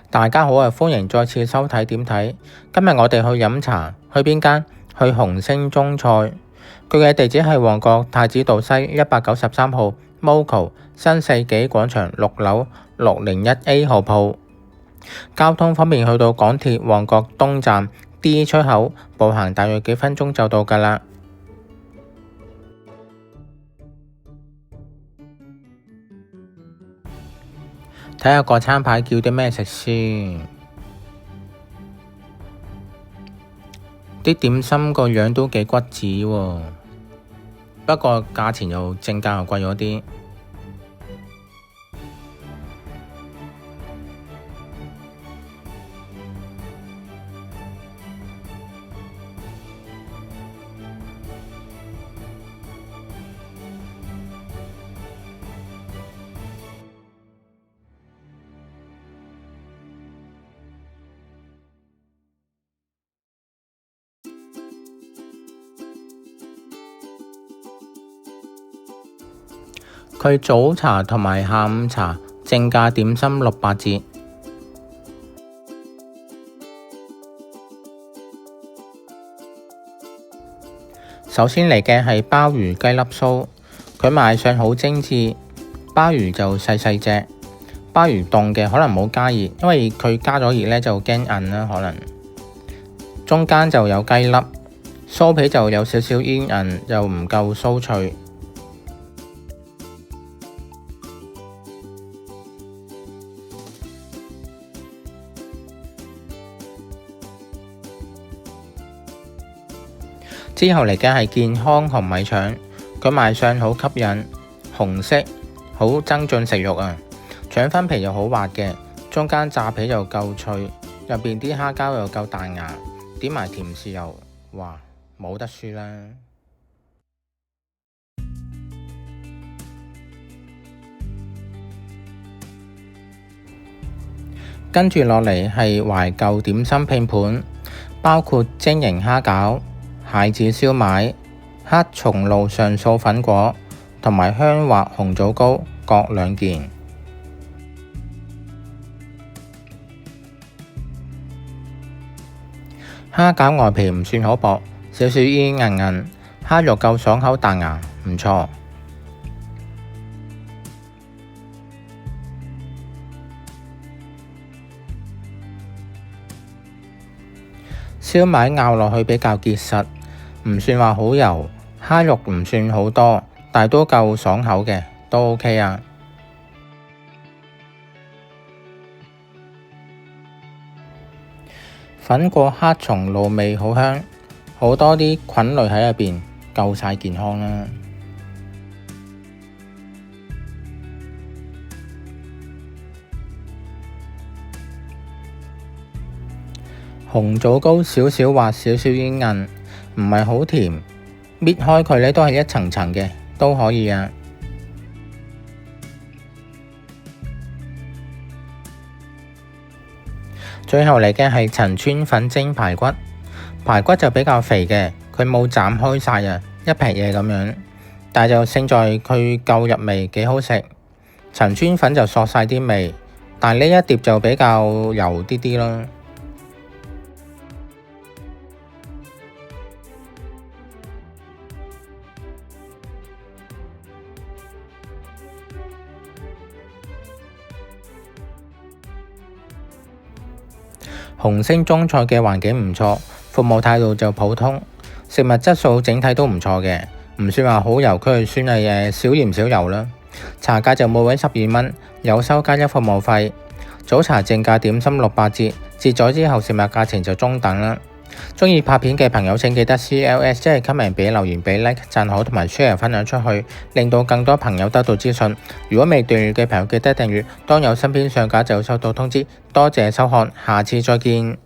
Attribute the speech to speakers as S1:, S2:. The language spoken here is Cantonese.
S1: 大家好啊，歡迎再次收睇點睇。今日我哋去飲茶，去邊間？去紅星中菜。佢嘅地址係旺角太子道西193號 Moco 新世紀廣場6樓601A 號鋪。交通方面，去到港鐵旺角東站 D 出口，步行大約幾分鐘就到㗎啦。睇下個餐牌叫啲咩食先，啲點心個樣都幾骨子喎，不過價錢又正價又貴咗啲。佢早茶同埋下午茶正價點心600折。首先嚟嘅係鮑魚雞粒酥，佢賣相好精緻，鮑魚就細細隻，鮑魚凍嘅可能冇加熱，因為佢加咗熱呢就驚韌啦可能。中間就有雞粒，酥皮就有少少煙韌，又唔夠酥脆。之後嚟嘅係健康紅米腸，佢賣相好吸引，紅色，好增進食慾啊！腸分皮又好滑嘅，中間炸皮又夠脆，入邊啲蝦膠又夠彈牙，點埋甜豉油，哇，冇得輸啦！跟住落嚟係懷舊點心拼盤，包括晶瑩蝦餃、蟹子燒賣、黑松露上素粉果同埋香滑紅棗糕各2件。蝦餃外皮唔算好薄，少少煙韌韌，蝦肉夠爽口彈牙，唔錯。燒賣咬落去比較結實，唔算話好油，蝦肉唔算好多，但都夠爽口嘅，都 OK 啊。粉果黑松露味好香，好多啲菌類喺入邊，夠晒健康啦。紅棗糕少少滑，少少煙韌，唔係好甜，搣開佢呢都係一層層嘅，都可以啊。最後嚟嘅係陳村粉蒸排骨，排骨就比較肥嘅，佢冇斬開晒啊，一劈嘢咁樣，但係就勝在佢夠入味，幾好食。陳村粉就索晒啲味，但係呢一碟就比較油啲啲咯。紅星中菜嘅環境唔錯，服務態度就普通，食物質素整體都唔錯嘅，唔算話好油，佢算係少鹽少油啦。茶價就每位12蚊，有收加一服務費。早茶正價點心600折，折咗之後食物價錢就中等啦。鍾意拍片嘅朋友請記得 CLS， 即係 comment 俾留言俾 like 讚好同埋 share 分享出去，令到更多朋友得到資訊。如果未訂閱嘅朋友記得訂閱，當有新片上架就收到通知。多謝收看，下次再見。